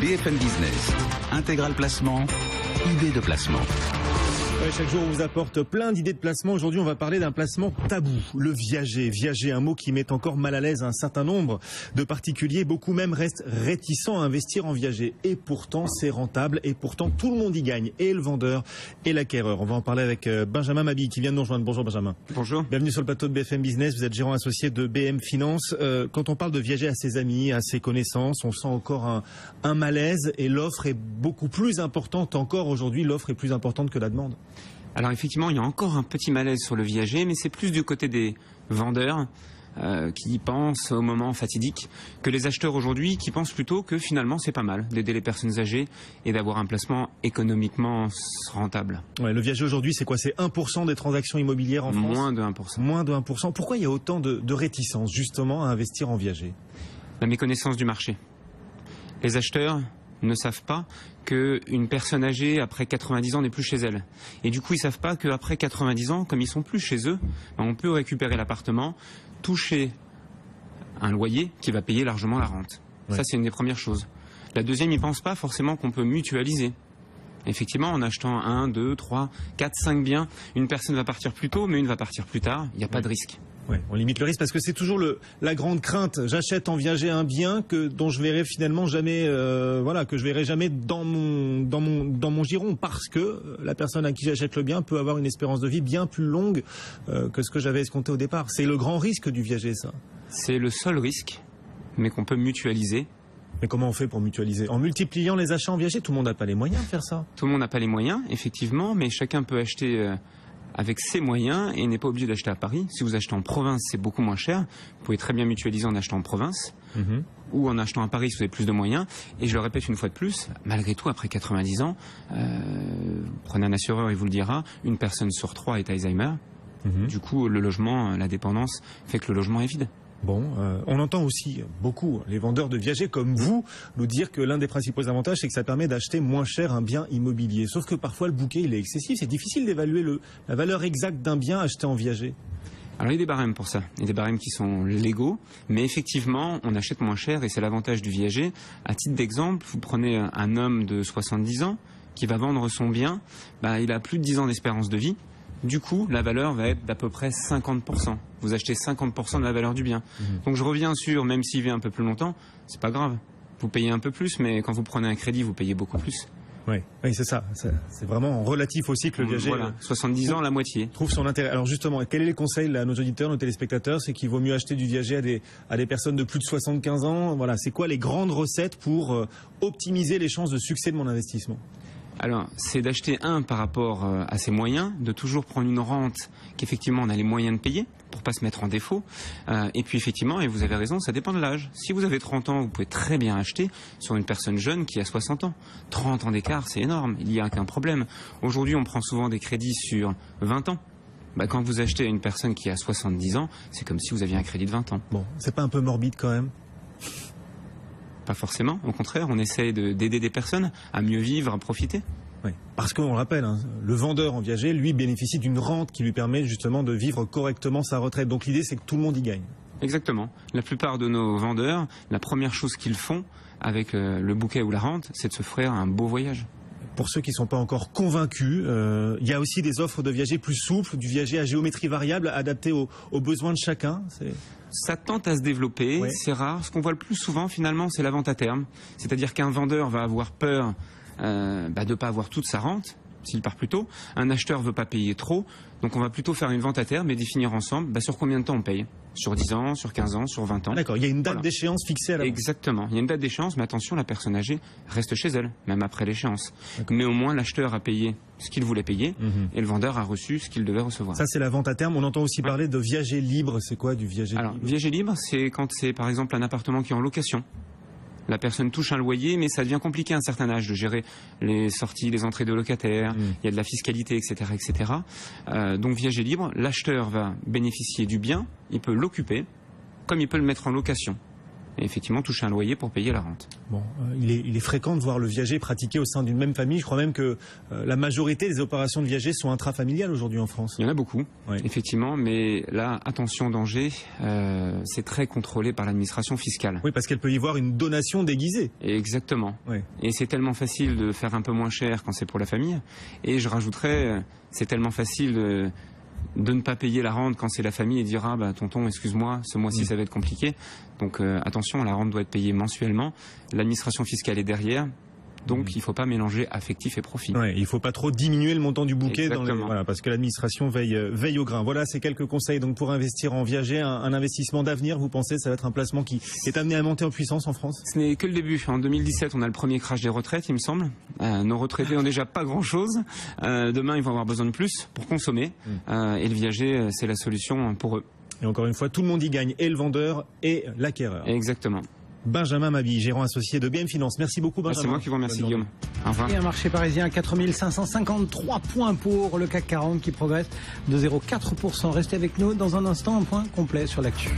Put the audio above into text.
BFM Business, Intégral Placement, idée de placement. Ouais, chaque jour, on vous apporte plein d'idées de placement. Aujourd'hui, on va parler d'un placement tabou, le viager. Viager, un mot qui met encore mal à l'aise un certain nombre de particuliers. Beaucoup même restent réticents à investir en viager. Et pourtant, c'est rentable. Et pourtant, tout le monde y gagne. Et le vendeur et l'acquéreur. On va en parler avec Benjamin Mabille qui vient de nous rejoindre. Bonjour Benjamin. Bonjour. Bienvenue sur le plateau de BFM Business. Vous êtes gérant associé de BM Finance. Quand on parle de viager à ses amis, à ses connaissances, on sent encore un malaise. Et l'offre est beaucoup plus importante encore aujourd'hui. L'offre est plus importante que la demande. Alors effectivement, il y a encore un petit malaise sur le viager, mais c'est plus du côté des vendeurs qui pensent au moment fatidique que les acheteurs aujourd'hui qui pensent plutôt que finalement c'est pas mal d'aider les personnes âgées et d'avoir un placement économiquement rentable. Ouais, le viager aujourd'hui, c'est quoi? C'est 1% des transactions immobilières en France? Moins de 1%. Moins de 1%. Pourquoi il y a autant de réticence justement à investir en viager? La méconnaissance du marché. Les acheteurs ne savent pas qu'une personne âgée après 90 ans n'est plus chez elle. Et du coup, ils ne savent pas qu'après 90 ans, comme ils sont plus chez eux, on peut récupérer l'appartement, toucher un loyer qui va payer largement la rente. Ouais. Ça, c'est une des premières choses. La deuxième, ils ne pensent pas forcément qu'on peut mutualiser. Effectivement, en achetant 1, 2, 3, 4, 5 biens, une personne va partir plus tôt, mais une va partir plus tard. Il n'y a pas de risque. Ouais, on limite le risque parce que c'est toujours la grande crainte. J'achète en viager un bien dont je verrai finalement jamais, que je verrai jamais dans mon giron parce que la personne à qui j'achète le bien peut avoir une espérance de vie bien plus longue que ce que j'avais escompté au départ. C'est le grand risque du viager, ça. C'est le seul risque, mais qu'on peut mutualiser. Mais comment on fait pour mutualiser? En multipliant les achats en viager, tout le monde n'a pas les moyens de faire ça. Tout le monde n'a pas les moyens, effectivement, mais chacun peut acheter avec ses moyens et n'est pas obligé d'acheter à Paris. Si vous achetez en province, c'est beaucoup moins cher. Vous pouvez très bien mutualiser en achetant en province ou en achetant à Paris si vous avez plus de moyens. Et je le répète une fois de plus, malgré tout, après 90 ans, prenez un assureur, il vous le dira, une personne sur 3 est Alzheimer. Du coup, le logement, la dépendance fait que le logement est vide. Bon, on entend aussi beaucoup les vendeurs de viager comme vous nous dire que l'un des principaux avantages, c'est que ça permet d'acheter moins cher un bien immobilier. Sauf que parfois le bouquet, il est excessif. C'est difficile d'évaluer la valeur exacte d'un bien acheté en viager. Alors il y a des barèmes pour ça. Il y a des barèmes qui sont légaux, mais effectivement, on achète moins cher et c'est l'avantage du viager. À titre d'exemple, vous prenez un homme de 70 ans qui va vendre son bien, il a plus de 10 ans d'espérance de vie. Du coup, la valeur va être d'à peu près 50%. Vous achetez 50% de la valeur du bien. Donc je reviens sur, même s'il vit un peu plus longtemps, c'est pas grave. Vous payez un peu plus, mais quand vous prenez un crédit, vous payez beaucoup plus. Oui, c'est ça. C'est vraiment relatif aussi que le viager. Voilà, 70 ans, la moitié. Trouve son intérêt. Alors justement, quel est le conseil à nos auditeurs, nos téléspectateurs? C'est qu'il vaut mieux acheter du viager à des personnes de plus de 75 ans. Voilà, c'est quoi les grandes recettes pour optimiser les chances de succès de mon investissement? Alors, c'est d'acheter par rapport à ses moyens, de toujours prendre une rente qu'effectivement on a les moyens de payer pour pas se mettre en défaut. Et puis effectivement, et vous avez raison, ça dépend de l'âge. Si vous avez 30 ans, vous pouvez très bien acheter sur une personne jeune qui a 60 ans. 30 ans d'écart, c'est énorme, il n'y a qu'un problème. Aujourd'hui, on prend souvent des crédits sur 20 ans. Quand vous achetez à une personne qui a 70 ans, c'est comme si vous aviez un crédit de 20 ans. Bon, c'est pas un peu morbide quand même? Pas forcément, au contraire, on essaie d'aider des personnes à mieux vivre, à profiter. Oui, parce qu'on le rappelle, le vendeur en viager, lui, bénéficie d'une rente qui lui permet justement de vivre correctement sa retraite. Donc l'idée, c'est que tout le monde y gagne. Exactement. La plupart de nos vendeurs, la première chose qu'ils font avec le bouquet ou la rente, c'est de se faire un beau voyage. Pour ceux qui ne sont pas encore convaincus, il y a aussi des offres de viager plus souples, du viager à géométrie variable, adapté aux besoins de chacun. Ça tente à se développer, ouais. C'est rare. Ce qu'on voit le plus souvent, finalement, c'est la vente à terme. C'est-à-dire qu'un vendeur va avoir peur de ne pas avoir toute sa rente, s'il part plus tôt. Un acheteur ne veut pas payer trop. Donc on va plutôt faire une vente à terme et définir ensemble sur combien de temps on paye. Sur 10 ans, sur 15 ans, sur 20 ans. D'accord, il y a une date d'échéance fixée à l'avance. Exactement, il y a une date d'échéance, mais attention, la personne âgée reste chez elle, même après l'échéance. Mais au moins, l'acheteur a payé ce qu'il voulait payer et le vendeur a reçu ce qu'il devait recevoir. Ça, c'est la vente à terme. On entend aussi parler de viager libre. C'est quoi du viager libre? Alors, viager libre, c'est quand c'est par exemple un appartement qui est en location. La personne touche un loyer, mais ça devient compliqué à un certain âge de gérer les sorties, les entrées de locataires, il y a de la fiscalité, etc. etc. Donc viager libre, l'acheteur va bénéficier du bien, il peut l'occuper, comme il peut le mettre en location. et effectivement toucher un loyer pour payer la rente. Bon, il est fréquent de voir le viager pratiqué au sein d'une même famille. Je crois même que la majorité des opérations de viager sont intrafamiliales aujourd'hui en France. Il y en a beaucoup, Oui. effectivement, mais là, attention danger, c'est très contrôlé par l'administration fiscale. Oui, parce qu'elle peut y voir une donation déguisée. Et exactement. Oui. Et c'est tellement facile de faire un peu moins cher quand c'est pour la famille. Et je rajouterais, c'est tellement facile de ne pas payer la rente quand c'est la famille et dire ah bah tonton excuse-moi ce mois-ci ça va être compliqué. Donc attention, la rente doit être payée mensuellement. L'administration fiscale est derrière. Donc il ne faut pas mélanger affectif et profit. Ouais, il ne faut pas trop diminuer le montant du bouquet Exactement. parce que l'administration veille au grain. Voilà, c'est quelques conseils donc pour investir en viager, un investissement d'avenir. Vous pensez ça va être un placement qui est amené à monter en puissance en France? Ce n'est que le début. En 2017, on a le premier crash des retraites, il me semble. Nos retraités n'ont déjà pas grand-chose. Demain, ils vont avoir besoin de plus pour consommer. Et le viager, c'est la solution pour eux. Et encore une fois, tout le monde y gagne, et le vendeur et l'acquéreur. Exactement. Benjamin Mabille, gérant associé de BM Finance. Merci beaucoup Benjamin. C'est moi qui vous remercie Guillaume. Au revoir. Et un marché parisien à 4553 points pour le CAC 40 qui progresse de 0,4%. Restez avec nous dans un instant, un point complet sur l'actu.